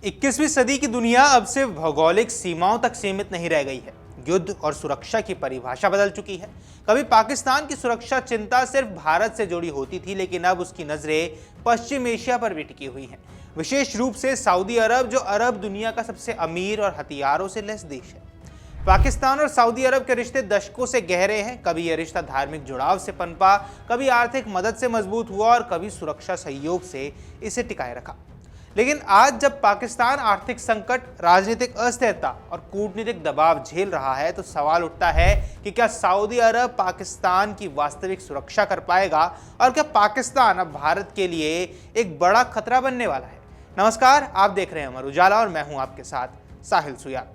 21वीं सदी की दुनिया अब सिर्फ भौगोलिक सीमाओं तक सीमित नहीं रह गई है। युद्ध और सुरक्षा की परिभाषा बदल चुकी है। कभी पाकिस्तान की सुरक्षा चिंता सिर्फ भारत से जुड़ी होती थी, लेकिन अब उसकी नजरें पश्चिम एशिया पर भी टिकी हुई हैं। विशेष रूप से सऊदी अरब, जो अरब दुनिया का सबसे अमीर और हथियारों से लैस देश है। पाकिस्तान और सऊदी अरब के रिश्ते दशकों से गहरे हैं। कभी यह रिश्ता धार्मिक जुड़ाव से पनपा, कभी आर्थिक मदद से मजबूत हुआ और कभी सुरक्षा सहयोग से इसे टिकाए रखा। लेकिन आज जब पाकिस्तान आर्थिक संकट, राजनीतिक अस्थिरता और कूटनीतिक दबाव झेल रहा है, तो सवाल उठता है कि क्या सऊदी अरब पाकिस्तान की वास्तविक सुरक्षा कर पाएगा और क्या पाकिस्तान अब भारत के लिए एक बड़ा खतरा बनने वाला है। नमस्कार, आप देख रहे हैं अमर उजाला और मैं हूं आपके साथ साहिल सुयार।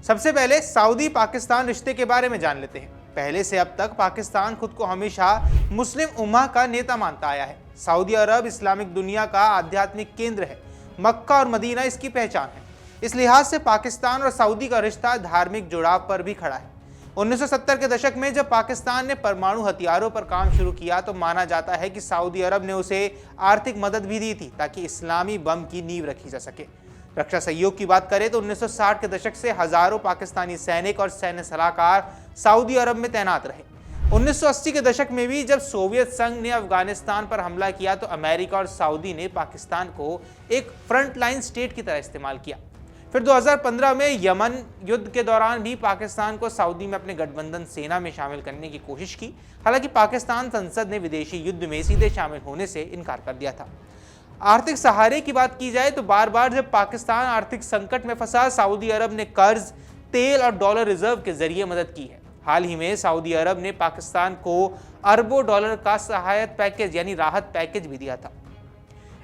सबसे पहले सऊदी पाकिस्तान रिश्ते के बारे में जान लेते हैं। पहले से अब तक पाकिस्तान खुद को हमेशा मुस्लिम उम्मा का नेता मानता आया है। सऊदी अरब इस्लामिक दुनिया का आध्यात्मिक केंद्र है। मक्का और मदीना इसकी पहचान है। इस लिहाज से पाकिस्तान और सऊदी का रिश्ता धार्मिक जुड़ाव पर भी खड़ा है। 1970 के दशक में जब पाकिस्तान ने परमाणु हथियारों पर काम शुरू किया, तो माना जाता है कि सऊदी अरब ने उसे आर्थिक मदद भी दी थी ताकि इस्लामी बम की नींव रखी जा सके। रक्षा सहयोग की बात करें तो 1960 के दशक से हजारों पाकिस्तानी सैनिक और सैन्य सलाहकार सऊदी अरब में तैनात रहे। 1980 के दशक में भी जब सोवियत संघ ने अफगानिस्तान पर हमला किया, तो अमेरिका और सऊदी ने पाकिस्तान को एक फ्रंट लाइन स्टेट की तरह इस्तेमाल किया। फिर 2015 में यमन युद्ध के दौरान भी पाकिस्तान को सऊदी में अपने गठबंधन सेना में शामिल करने की कोशिश की। हालांकि पाकिस्तान संसद ने विदेशी युद्ध में सीधे शामिल होने से इनकार कर दिया था। आर्थिक सहारे की बात की जाए तो बार बार जब पाकिस्तान आर्थिक संकट में फंसा, सऊदी अरब ने कर्ज, तेल और डॉलर रिजर्व के जरिए मदद की है। हाल ही में सऊदी अरब ने पाकिस्तान को अरबों डॉलर का सहायता पैकेज यानी राहत पैकेज भी दिया था।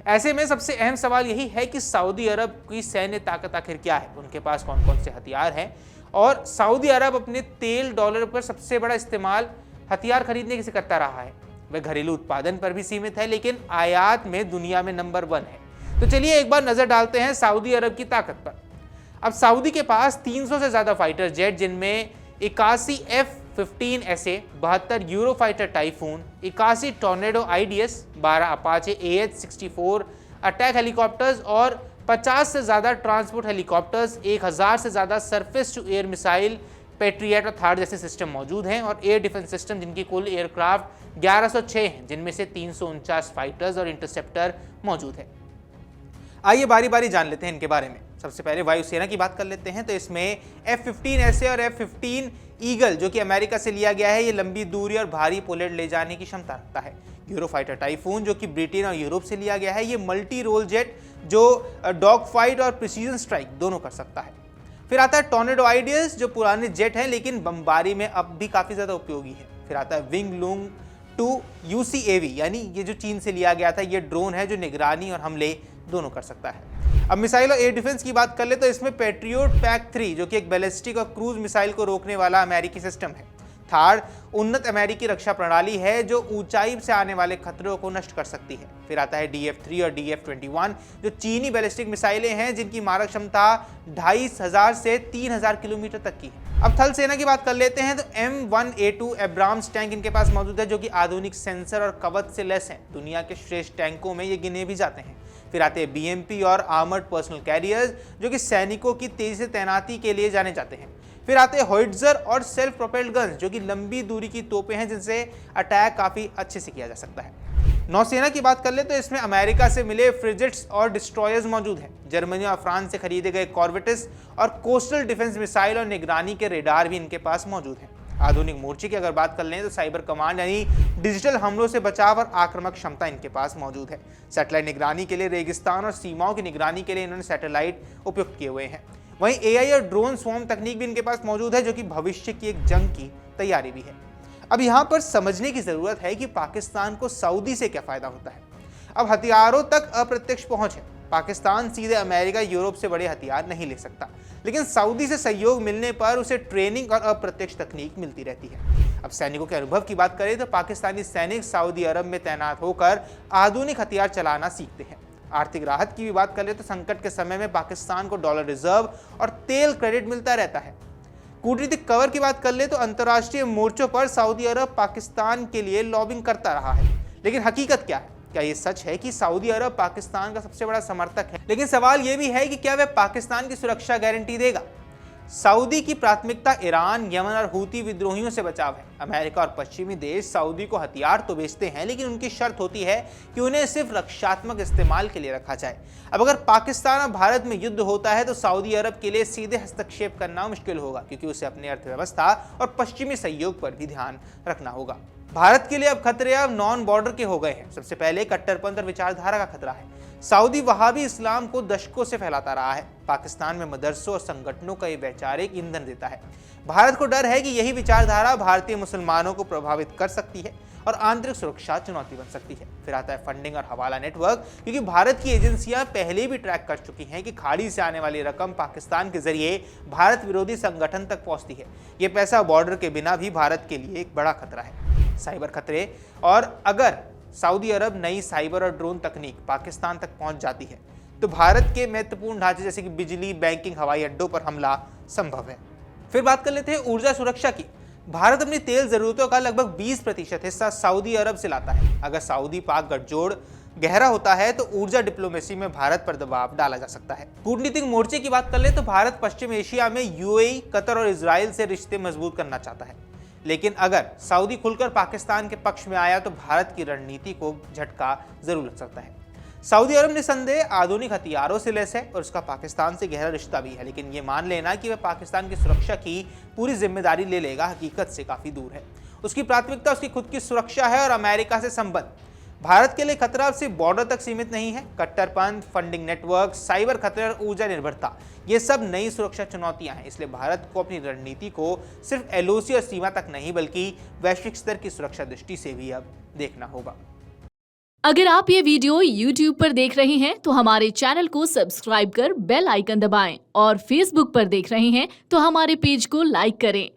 ऐसे में सबसे अहम सवाल यही है कि सऊदी अरब की सैन्य ताकत आखिर क्या है, उनके पास कौन कौन से हथियार हैं और सऊदी अरब अपने तेल, डॉलर पर सबसे बड़ा इस्तेमाल हथियार खरीदने से करता रहा है। वह घरेलू उत्पादन पर भी सीमित है, लेकिन आयात में दुनिया में नंबर 1 है। तो चलिए एक बार नजर डालते हैं सऊदी अरब की ताकत पर। अब सऊदी के पास 300 से ज्यादा फाइटर जेट, जिनमें 81 F-15 ऐसे, 72 euro fighter typhoon, 81 tornado IDS, 12 Apache AH-64 attack helicopters और 50 से ज्यादा ट्रांसपोर्ट हेलीकॉप्टर्स, 1000 से ज्यादा surface to air missile Patriot और थार्ड जैसे सिस्टम मौजूद हैं और एयर डिफेंस सिस्टम, जिनकी कुल एयरक्राफ्ट 1106 हैं, जिनमें से 349 फाइटर्स और इंटरसेप्टर मौजूद है। आइए बारी बारी जान लेते हैं इनके बारे में। सबसे पहले वायुसेना की बात कर लेते हैं। तो इसमें F-15 ऐसे और F-15 ईगल, जो कि अमेरिका से लिया गया है, ये लंबी दूरी और भारी पुलेट ले जाने की क्षमता रखता है। यूरोफाइटर टाइफून, जो कि ब्रिटेन और यूरोप से लिया गया है, ये मल्टी रोल जेट जो डॉग फाइट और प्रिसीजन स्ट्राइक दोनों कर सकता है। फिर आता है टॉर्नेडो IDS, जो पुराने जेट हैं लेकिन बमबारी में अब भी काफी ज्यादा उपयोगी है। फिर आता है विंग लूंग 2 UCAV, यानी ये जो चीन से लिया गया था, ये ड्रोन है जो निगरानी और हमले दोनों कर सकता है। अब मिसाइल और एयर डिफेंस की बात कर ले तो इसमें पेट्रियोट PAC-3, जो कि एक बैलिस्टिक और क्रूज मिसाइल को रोकने वाला अमेरिकी सिस्टम है। थार्ड उन्नत अमेरिकी रक्षा प्रणाली है जो ऊंचाई से आने वाले खतरों को नष्ट कर सकती है। फिर आता है DF-3 और DF-21, जो चीनी बैलिस्टिक मिसाइलें हैं, जिनकी मारक क्षमता 2500 से 3000 किलोमीटर तक की है। अब थल सेना की बात कर लेते हैं। तो M1A2 एब्राम्स टैंक इनके पास मौजूद है, जो कि आधुनिक सेंसर और कवच से लैस हैं। दुनिया के श्रेष्ठ टैंकों में ये गिने भी जाते हैं। फिर आते हैं BMP और आर्मर्ड पर्सनल कैरियर्स, जो कि सैनिकों की तेजी से तैनाती के लिए जाने जाते हैं। फिर आते हैं होइट्जर और सेल्फ प्रोपेल्ड गन्स, जो कि लंबी दूरी की तोपें हैं, जिनसे अटैक काफी अच्छे से किया जा सकता है। नौसेना की बात कर ले तो इसमें अमेरिका से मिले फ्रिगेट्स और डिस्ट्रॉयर्स मौजूद हैं। जर्मनी और फ्रांस से खरीदे गए कॉर्वेट्स और कोस्टल डिफेंस मिसाइल और निगरानी के रेडार भी इनके पास मौजूद हैं। आधुनिक मोर्चे की अगर बात कर लें तो साइबर कमांड यानी डिजिटल हमलों से बचाव और आक्रामक क्षमता इनके पास मौजूद है। सैटेलाइट निगरानी के लिए, रेगिस्तान और सीमाओं की निगरानी के लिए इन्होंने सैटेलाइट उपयुक्त किए हुए हैं। वहीं AI और ड्रोन स्वॉर्म तकनीक भी इनके पास मौजूद है, जो कि भविष्य की एक जंग की तैयारी भी है। अब यहाँ पर समझने की जरूरत है कि पाकिस्तान को सऊदी से क्या फायदा होता है। अब हथियारों तक अप्रत्यक्ष पहुंच है। पाकिस्तान सीधे अमेरिका, यूरोप से बड़े हथियार नहीं ले सकता, लेकिन सऊदी से सहयोग मिलने पर उसे ट्रेनिंग और अप्रत्यक्ष तकनीक मिलती रहती है। अब सैनिकों के अनुभव की बात करें तो पाकिस्तानी सैनिक सऊदी अरब में तैनात होकर आधुनिक हथियार चलाना सीखते हैं। आर्थिक राहत की भी बात करें तो संकट के समय में पाकिस्तान को डॉलर रिजर्व और तेल क्रेडिट मिलता रहता है। कूटनीतिक कवर की बात कर ले तो अंतर्राष्ट्रीय मोर्चों पर सऊदी अरब पाकिस्तान के लिए लॉबिंग करता रहा है, लेकिन हकीकत क्या है? क्या ये सच है कि सऊदी अरब पाकिस्तान का सबसे बड़ा समर्थक है? लेकिन सवाल ये भी है कि क्या वह पाकिस्तान की सुरक्षा गारंटी देगा? सऊदी की प्राथमिकता ईरान, यमन और हूती विद्रोहियों से बचाव है। अमेरिका और पश्चिमी देश सऊदी को हथियार तो बेचते हैं, लेकिन उनकी शर्त होती है कि उन्हें सिर्फ रक्षात्मक इस्तेमाल के लिए रखा जाए। अब अगर पाकिस्तान और भारत में युद्ध होता है तो सऊदी अरब के लिए सीधे हस्तक्षेप करना मुश्किल होगा, क्योंकि उसे अपनी अर्थव्यवस्था और पश्चिमी सहयोग पर भी ध्यान रखना होगा। भारत के लिए अब खतरे अब नॉन बॉर्डर के हो गए हैं। सबसे पहले कट्टरपंथ और विचारधारा का खतरा है। सऊदी वहाबी इस्लाम को दशकों से फैलाता रहा है। पाकिस्तान में मदरसों और संगठनों का ये वैचारिक ईंधन देता है। भारत को डर है कि यही विचारधारा भारतीय मुसलमानों को प्रभावित कर सकती है और आंतरिक सुरक्षा चुनौती बन सकती है। फिर आता है फंडिंग और हवाला नेटवर्क, क्योंकि भारत की एजेंसियां पहले भी ट्रैक कर चुकी हैं कि खाड़ी से आने वाली रकम पाकिस्तान के जरिए भारत विरोधी संगठन तक पहुंचती है। ये पैसा बॉर्डर के बिना भी भारत के लिए एक बड़ा खतरा है। साइबर खतरे, और अगर सऊदी अरब नई साइबर और ड्रोन तकनीक पाकिस्तान तक पहुंच जाती है तो भारत के महत्वपूर्ण ढांचे जैसे कि बिजली, बैंकिंग, हवाई अड्डों पर हमला संभव है। फिर बात कर लेते हैं ऊर्जा सुरक्षा की। भारत अपनी तेल जरूरतों का लगभग 20% हिस्सा सऊदी अरब से लाता है। अगर सऊदी पाक गठजोड़ गहरा होता है तो ऊर्जा डिप्लोमेसी में भारत पर दबाव डाला जा सकता है। कूटनीतिक मोर्चे की बात कर ले तो भारत पश्चिम एशिया में यूएई, कतर और इजराइल से रिश्ते मजबूत करना चाहता है, लेकिन अगर सऊदी खुलकर पाकिस्तान के पक्ष में आया तो भारत की रणनीति को झटका जरूर लग सकता है। सऊदी अरब निसंदेह आधुनिक हथियारों से लैस है और उसका पाकिस्तान से गहरा रिश्ता भी है, लेकिन ये मान लेना कि वह पाकिस्तान की सुरक्षा की पूरी जिम्मेदारी ले लेगा हकीकत से काफी दूर है। उसकी प्राथमिकता उसकी खुद की सुरक्षा है और अमेरिका से संबंध। भारत के लिए खतरा सिर्फ बॉर्डर तक सीमित नहीं है। कट्टरपंथ, फंडिंग नेटवर्क, साइबर खतरे और ऊर्जा निर्भरता, ये सब नई सुरक्षा चुनौतियां हैं। इसलिए भारत को अपनी रणनीति को सिर्फ एलओसी और सीमा तक नहीं बल्कि वैश्विक स्तर की सुरक्षा दृष्टि से भी अब देखना होगा। अगर आप ये वीडियो YouTube पर देख रहे हैं तो हमारे चैनल को सब्सक्राइब कर बेल आइकन दबाएं, और Facebook पर देख रहे हैं तो हमारे पेज को लाइक करें।